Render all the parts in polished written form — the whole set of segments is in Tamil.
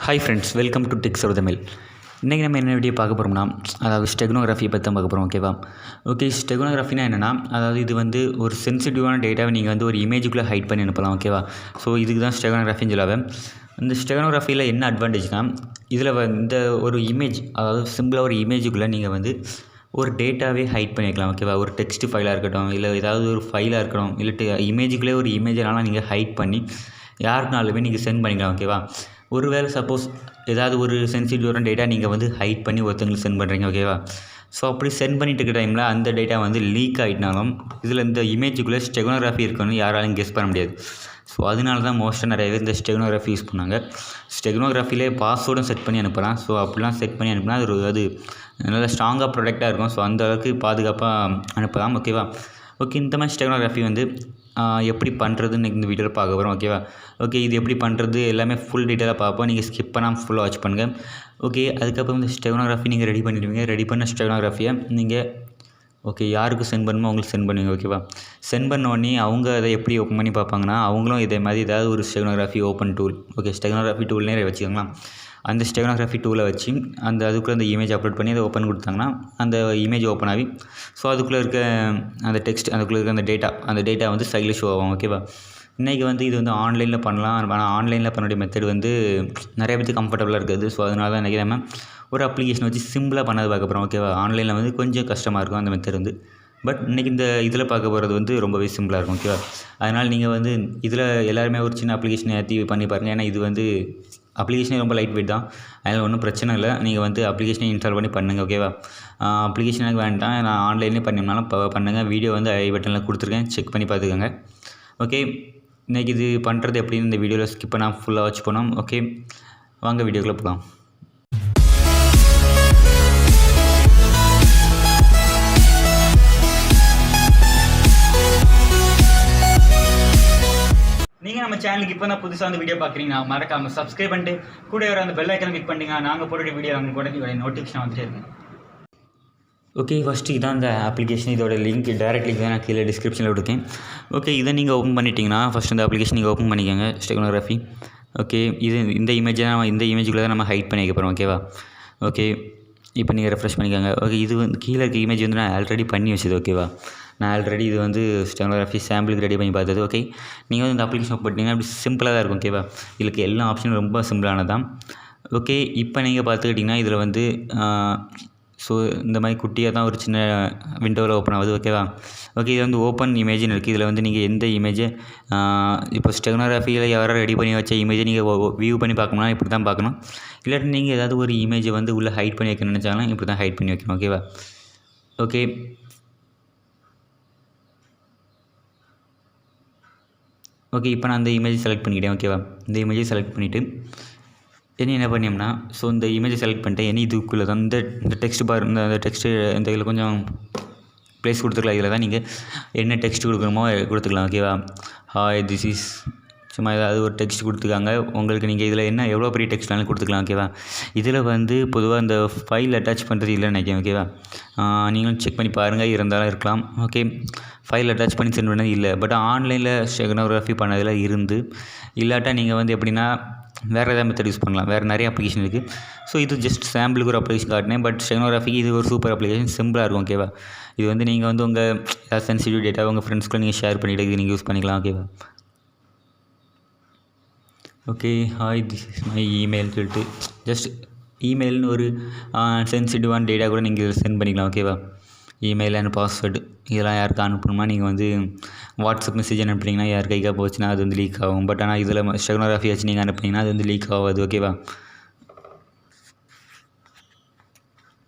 Hi friends, welcome to ticks of the mail. இன்றைக்கி நம்ம என்ன வீடியோ பார்க்க போகிறோம்னா, அதாவது ஸ்டெகனோகிராஃபி பற்றி தான் பார்க்க போகிறோம். ஓகே, ஸ்டெகனோகிராஃபினா என்னென்னா, அதாவது இது வந்து ஒரு சென்சிட்டிவான டேட்டாவை நீங்கள் வந்து ஒரு இமேஜுக்குள்ளே ஹைட் பண்ணி அனுப்பலாம். ஸோ இதுக்கு தான் ஸ்டெகனோகிராஃபின்னு சொல்லாவேன். இந்த ஸ்டெகனோகிராஃபியில் என்ன அட்வான்டேஜ்னால், இதில் இந்த ஒரு இமேஜ், அதாவது சிம்பிளாக ஒரு இமேஜுக்குள்ளே நீங்கள் வந்து ஒரு டேட்டாவே ஹைட் பண்ணிக்கலாம். ஒரு டெக்ஸ்ட் ஃபைலாக இருக்கட்டும், இல்லை ஏதாவது ஒரு ஃபைலாக இருக்கட்டும், இல்லை இமேஜுக்குள்ளே ஒரு இமேஜனாலும் நீங்கள் ஹைட் பண்ணி யாருக்குனாலுமே நீங்கள் சென்ட் பண்ணிக்கலாம். ஒருவேளை சப்போஸ் ஏதாவது ஒரு சென்சிட்டிவான டேட்டா நீங்கள் வந்து ஹைட் பண்ணி ஒருத்தங்களுக்கு சென்ட் பண்ணுறீங்க. ஸோ அப்படி சென்ட் பண்ணிட்டு இருக்க டைமில் அந்த டேட்டா வந்து லீக் ஆகிட்டனாலும் இதில் இந்த இமேஜுக்குள்ளே ஸ்டெகனோகிராஃபி இருக்குன்னு யாராலும் கெஸ் பண்ண முடியாது. ஸோ அதனால தான் மோஸ்ட்டாக நிறைய பேர் இந்த ஸ்டெகனோகிராஃபி யூஸ் பண்ணாங்க. ஸ்டெகனோகிராஃபிலே பாஸ்வேர்டும் செட் பண்ணி அனுப்பலாம். ஸோ அப்படிலாம் செட் பண்ணி அனுப்பினா அது நல்லா ஸ்ட்ராங்காக ப்ரொடெக்டாக இருக்கும். ஸோ அந்த அளவுக்கு பாதுகாப்பாக அனுப்பலாம். ஓகே, இந்த மாதிரி ஸ்டெகனோகிராஃபி வந்து எப்படி பண்ணுறதுன்னு இந்த வீடியோவில் பார்க்க போகிறோம். இது எப்படி பண்ணுறது எல்லாமே ஃபுல் டீட்டெயிலாக பார்ப்போம். நீங்கள் ஸ்கிப் பண்ணாமல் ஃபுல்லாக வாட்ச் பண்ணுங்கள். அதுக்கப்புறம் இந்த ஸ்டெகனோகிராஃபி நீங்கள் ரெடி பண்ணிடுவீங்க. ரெடி பண்ண ஸ்டெகனோகிராஃபியை நீங்கள் யாருக்கு சென்ட் பண்ணணுமோ அவங்களுக்கு சென்ட் பண்ணுவீங்க. சென்ட் பண்ண உடனே அவங்க அதை எப்படி ஓப்பன் பண்ணி பார்ப்பாங்கன்னா, அவங்களும் இதே மாதிரி ஏதாவது ஒரு ஸ்டெகனோகிராஃபி ஓப்பன் டூல், ஸ்டெகனோகிராஃபி டூல்னே வச்சுக்கோங்களா. அந்த ஸ்டெகனோகிராஃபி டூலை வச்சு அதுக்குள்ளே அந்த இமேஜ் அப்லோட் பண்ணி அதை ஓப்பன் கொடுத்தாங்கன்னா அந்த இமேஜ் ஓப்பன் ஆகி, ஸோ அதுக்குள்ளே இருக்க அந்த டெக்ஸ்ட், அதுக்குள்ளே இருக்க அந்த டேட்டா வந்து சைடில் ஷோ ஆகும். இன்றைக்கி வந்து இது வந்து ஆன்லைனில் பண்ணலாம். ஆனால் ஆன்லைனில் பண்ணக்கூடிய மெத்தட் வந்து நிறைய பேருக்கு கம்ஃபர்டபுளாக இருக்குது. ஸோ அதனால தான் இன்றைக்கி நம்ம ஒரு அப்ளிகேஷன் வச்சு சிம்பிளாக பண்ணது பார்க்க போகிறோம். ஆன்லைனில் வந்து கொஞ்சம் கஷ்டமாக இருக்கும் அந்த மெத்தட் வந்து. பட் இன்றைக்கி இந்த இதில் பார்க்க போகிறது வந்து ரொம்பவே சிம்பிளாக இருக்கும். அதனால் நீங்கள் வந்து இதில் எல்லாருமே ஒரு சின்ன அப்ளிகேஷனை ஏற்றி பண்ணி பாருங்கள். ஏன்னா இது வந்து அப்ளிகேஷனே ரொம்ப லைட் வெயிட் தான். அதில் ஒன்றும் பிரச்சனை இல்லை. நீங்கள் வந்து அப்ளிகேஷனை இன்ஸ்டால் பண்ணி பண்ணுங்கள். அப்ளிகேஷன் எனக்கு வேண்டாம், நான் ஆன்லைன்லேயே பண்ணினாலும் பண்ணுங்கள். வீடியோ வந்து ஐ பட்டனில் கொடுத்துருக்கேன், செக் பண்ணி பார்த்துக்கோங்க. இன்றைக்கி இது பண்ணுறது எப்படின்னு இந்த வீடியோவில் ஸ்கிப் பண்ணால் ஃபுல்லாக வாட்ச் பண்ணோம். வாங்க வீடியோக்குள்ளே போகலாம். நீங்கள் நம்ம சேனலுக்கு இப்போ தான் புதுசாக வந்து வீடியோ பார்க்குறீங்கன்னா மறக்காமல் சப்ஸ்கிரைப் பண்ணிட்டு கூட வர அந்த பெல் ஐக்கனை கிளிக் பண்ணிங்கன்னா நாங்கள் போடுற வீடியோ அவங்க கூட நோட்டிஃபிகேஷன் வந்துட்டே இருக்கும். ஃபஸ்ட்டு இதான் இந்த அப்ளிகேஷன். இதோட லிங்க், டேரக்ட் லிங்க் தான் நான் கீழே டிஸ்கிரிப்ஷனில் கொடுத்தேன். இதை நீங்கள் ஓப்பன் பண்ணிட்டீங்கன்னா ஃபஸ்ட் இந்த அப்ளிகேஷன் நீங்கள் ஓப்பன் பண்ணிக்கோங்க. ஸ்டெகனோகிராஃபி. இந்த இமேஜை இந்த இமேஜுக்குள்ளே தான் நம்ம ஹைட் பண்ணி வைக்க போகிறோம். இப்போ நீங்கள் ரெஃப்ரெஷ் பண்ணிக்கோங்க. இது வந்து கீழே இருக்க இமேஜ் வந்து நான் ஆல்ரெடி பண்ணி வச்சது. நான் ஆல்ரெடி இது வந்து ஸ்டெனோகிராஃபி சாம்பிளுக்கு ரெடி பண்ணி பார்த்தது. நீங்கள் வந்து இந்த அப்ளிகேஷன் ஓப்பன் பண்ணிட்டீங்கன்னா அப்படி சிம்பிளாக தான் இருக்கும். இதுக்கு எல்லா ஆப்ஷனும் ரொம்ப சிம்பிளானதான். இப்போ நீங்கள் பார்த்துக்கிட்டிங்கன்னா இதில் வந்து ஸோ இந்த மாதிரி குட்டியாக தான் ஒரு சின்ன விண்டோவில் ஓப்பன் ஆகுது. இது வந்து ஓப்பன் இமேஜ்னு இருக்குது. இதில் வந்து நீங்கள் எந்த இமேஜை இப்போ ஸ்டெகனோகிராஃபியில் யாரோ ரெடி பண்ணி வச்ச இமேஜை நீங்கள் வியூ பண்ணி பார்க்கணும்னா இப்படி தான் பார்க்கணும். இல்லாட்டி நீங்கள் ஏதாவது ஒரு இமேஜை வந்து உள்ளே ஹைட் பண்ணி வைக்கணும்னு நினச்சாலும் இப்படி தான் ஹைட் பண்ணி வைக்கணும். இப்போ நான் அந்த இமேஜை செலக்ட் பண்ணிக்கிட்டேன். இந்த இமேஜை செலக்ட் பண்ணிவிட்டு என்ன பண்ணியோம்னா, ஸோ இந்த இமேஜை செலக்ட் பண்ணிட்டேன். இதுக்குள்ளே தான் இந்த டெக்ஸ்ட் பார், இந்த டெக்ஸ்ட்டு இந்த இதில் கொஞ்சம் ப்ளேஸ் கொடுத்துக்கலாம். இதில் தான் நீங்கள் என்ன டெக்ஸ்ட் கொடுக்கணுமோ கொடுத்துக்கலாம். ஹாய் திஸ் இஸ் சும்மா ஏதாவது ஒரு டெக்ஸ்ட் கொடுத்துக்காங்க. உங்களுக்கு நீங்கள் இதில் எவ்வளோ பெரிய டெக்ஸ்ட்னாலும் கொடுத்துக்கலாம். இதில் வந்து பொதுவாக இந்த ஃபைல் அட்டாச் பண்ணுறது இல்லைன்னு நினைக்கிறேன். நீங்களும் செக் பண்ணி பாருங்கள், இருந்தாலும் இருக்கலாம். ஃபைல் அட்டாச் பண்ணி சென்ட் பண்ணது இல்லை. பட் ஆன்லைனில் ஸ்டெகனோகிராஃபி பண்ணதில் இருந்து இல்லாட்டா நீங்கள் வந்து எப்படின்னா வேறு ஏதாவது மெத்தட் யூஸ் பண்ணலாம். வேறு நிறைய அப்ளிகேஷன் இருக்குது. ஸோ இது ஜஸ்ட் சாம்பிளுக்கு ஒரு அப்ளிகேஷன் காட்டினேன். பட் ஸ்டெகனோகிராஃபிக்கு இது ஒரு சூப்பர் அப்ளிகேஷன், சிம்பிளாக இருக்கும். இது வந்து நீங்கள் வந்து உங்கள் ஏதாவது சென்சிட்டிவ் டேட்டா உங்கள் ஃப்ரெண்ட்ஸ்க்குள்ள நீங்கள் ஷேர் பண்ணிவிட்டு இது நீங்கள் யூஸ் பண்ணிக்கலாம். Hi this is my email சொல்லிட்டு ஜஸ்ட் இமெயில்னு ஒரு சென்சிட்டிவான டேட்டா கூட நீங்கள் இதில் சென்ட் பண்ணிக்கலாம். இமெயில் அண்ட் பாஸ்வேர்டு இதெல்லாம் யாருக்கு அனுப்பணுமா, நீங்கள் வந்து வாட்ஸ்அப் மெசேஜ் அனுப்புனீங்கன்னா யார் கைக்காக போச்சுன்னா அது வந்து லீக் ஆகும். பட் ஆனால் இதில் ஸ்டெகனோகிராஃபி வச்சு நீங்கள் அனுப்புனீங்கன்னா அது வந்து லீக் ஆகாது.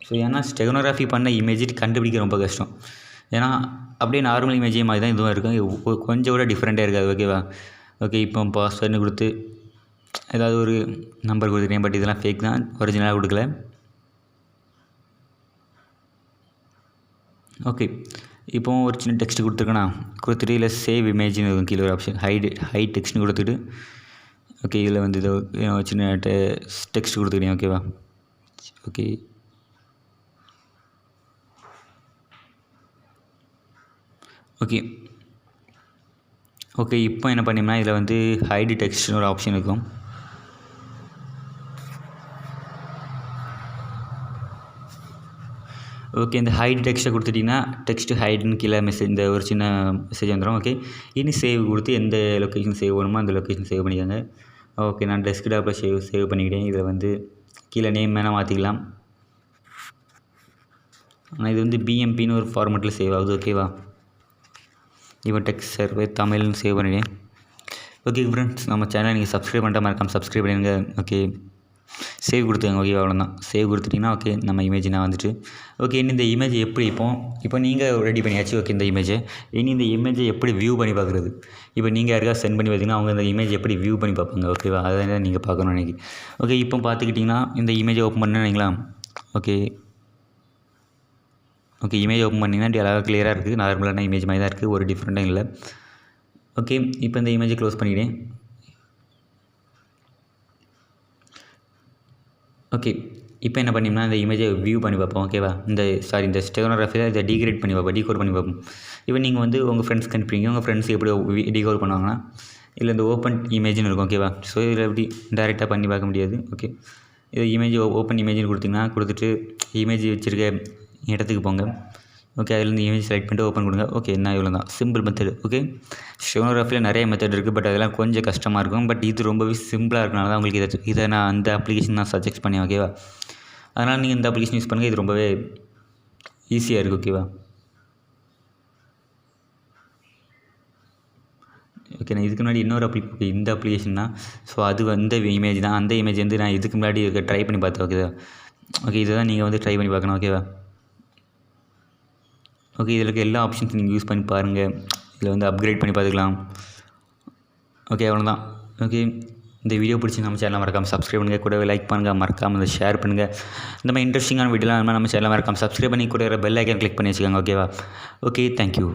ஸோ ஏன்னா ஸ்டெகனோகிராஃபி பண்ண இமேஜ் கண்டுபிடிக்க ரொம்ப கஷ்டம். ஏன்னா அப்படியே நார்மல் இமேஜே மாதிரி தான் இதுவும் இருக்கும், கொஞ்சம் கூட டிஃப்ரெண்ட்டாக இருக்காது. இப்போ பாஸ்வேர்டுன்னு கொடுத்து ஏதாவது ஒரு நம்பர் கொடுத்துருக்கேன். பட் இதெல்லாம் ஃபேக் தான், ஒரிஜினலாக கொடுக்கல. இப்போ ஒரு சின்ன டெக்ஸ்ட் கொடுத்துருக்கேண்ணா, கொடுத்துட்டு இல்லை சேவ் இமேஜ்னு இருக்கும் கீழே ஒரு ஆப்ஷன், ஹைட் டெக்ஸ்ட்னு கொடுத்துட்டு இதில் வந்து இதை சின்ன டெக்ஸ்ட் கொடுத்துக்கிட்டேன். இப்போ என்ன பண்ணோம்னா இதில் வந்து ஹைட் டெக்ஸ்ட்னு ஒரு ஆப்ஷன் இருக்கும். ஓகே இந்த ஹைட் டெக்ஸ்ட்டை கொடுத்துட்டிங்கன்னா டெக்ஸ்ட்டு ஹைட்னு கீழே மெசேஜ் இந்த ஒரு சின்ன மெசேஜ் வந்துடும். ஓகே இனி சேவ் கொடுத்து எந்த லொக்கேஷன் சேவ் பண்ணணுமோ அந்த லொக்கேஷன் சேவ் பண்ணிக்கோங்க. ஓகே நான் டெஸ்க்டாப்பில் சேவ் பண்ணிக்கிட்டேன். இதில் வந்து கீழே நேம் வேணால் மாற்றிக்கலாம். ஆனால் இது வந்து பிஎம்பின்னு ஒரு ஃபார்மெட்டில் சேவ் ஆகுது. ஓகேவா, இப்போ டெக்ஸ்ட் சர்வே தமிழ்னு சேவ் பண்ணிட்டேன். ஓகே ஃப்ரெண்ட்ஸ், நம்ம சேனலை நீங்கள் சப்ஸ்கிரைப் பண்ணிட்டா மறக்காம சப்ஸ்கிரைப் பண்ணிடுங்க. ஓகே சேவ் கொடுத்துங்க. ஓகே அவ்வளோதான், சேவ் கொடுத்துட்டிங்கன்னா ஓகே நம்ம இமேஜ் நான் வந்துட்டு. ஓகே இனி இந்த இமேஜ் எப்படி இப்போ நீங்கள் ரெடி பண்ணியாச்சு. ஓகே இந்த இமேஜை இனி இந்த இமேஜை எப்படி வியூ பண்ணி பார்க்குறது. இப்போ நீங்கள் யாருக்காவது சென்ட் பண்ணி பார்த்தீங்கன்னா அவங்க இந்த இமேஜ் எப்படி வியூ பண்ணி பார்ப்பாங்க. ஓகேவா, அதை தான் நீங்கள் பார்க்கணும் இன்றைக்கி. ஓகே இப்போ பார்த்துக்கிட்டிங்கன்னா இந்த இமேஜை ஓப்பன் பண்ணிங்களா. ஓகே ஓகே இமேஜ் ஓப்பன் பண்ணிங்கன்னா அழகாக கிளியராக இருக்குது. நார்மலான இமேஜ் மாதிரி தான் இருக்குது, ஒரு டிஃப்ரெண்ட்டும் இல்லை. ஓகே இப்போ இந்த இமேஜை க்ளோஸ் பண்ணிவிட்டேன். ஓகே இப்போ என்ன பண்ணிங்கன்னா இந்த இமேஜை வியூ பண்ணி பார்ப்போம். ஓகேவா, இந்த ஸ்டெனோகிராஃபியில் இதை டீக்ரேட் பண்ணி பார்ப்போம், டீகோட் பண்ணி பார்ப்போம். இப்போ நீங்கள் வந்து உங்கள் ஃப்ரெண்ட்ஸ்க்கு அனுப்புறீங்க, உங்கள் ஃப்ரெண்ட்ஸ் எப்படி டீகோட் பண்ணுவாங்கன்னா இல்லை இந்த ஓப்பன் இமேஜ்னு இருக்கும். ஓகேவா, ஸோ இதில் எப்படி டேரெக்டாக பண்ணி பார்க்க முடியாது. ஓகே இது இமேஜ் ஓப்பன் இமேஜ்னு கொடுத்துட்டு இமேஜ் வச்சுருக்க இடத்துக்கு போங்க. ஓகே அதுலேருந்து இமேஜ் செலக்ட் பண்ணிட்டு ஓப்பன் கொடுங்க. ஓகே என்ன இவ்வளோ தான் சிம்பிள் மெத்தட். ஓகே ஸ்டெனோகிராஃபியில் நிறைய மெத்தட் இருக்குது, பட் அதெல்லாம் கொஞ்சம் கஷ்டமாக இருக்கும். பட் இது ரொம்பவே சிம்பிளாக இருக்கனால தான் உங்களுக்கு இதை நான் அந்த அப்ளிகேஷன் நான் சஜெஸ்ட் பண்ணேன். ஓகேவா, அதனால் நீங்கள் இந்த அப்ளிகேஷன் யூஸ் பண்ணுங்கள், இது ரொம்பவே ஈஸியாக இருக்குது. ஓகேவா, ஓகே நான் இதுக்கு முன்னாடி இன்னொரு இந்த அப்ளிகேஷன் தான். ஸோ அது வந்து இமேஜ் தான், அந்த இமேஜ் வந்து நான் இதுக்கு முன்னாடி ட்ரை பண்ணி பார்த்தேன். ஓகேவா, ஓகே இதை தான் நீங்கள் வந்து ட்ரை பண்ணி பார்க்கணும். ஓகேவா, ஓகே இதில் இருக்க எல்லா ஆப்ஷன்ஸும் நீங்கள் யூஸ் பண்ணி பாருங்கள். இதில் வந்து அப்கிரேட் பண்ணி பார்த்துக்கலாம். ஓகே அவ்வளோதான். ஓகே இந்த வீடியோ பிடிச்சி நம்ம சேனலை மறக்காமல் சப்ஸ்கிரைப் பண்ணுங்கள், கூடவே லைக் பண்ணுங்கள், மறக்காமல் அதை ஷேர் பண்ணுங்கள். இந்த மாதிரி இன்ட்ரெஸ்டிங்கான வீடியோலாம் நம்ம சேனலை மறக்காமல் சப்ஸ்கிரைப் பண்ணி கூட பெல் ஐக்கன் கிளிக் பண்ணி வச்சுக்கோங்க. ஓகேவா, ஓகே தேங்க்யூ.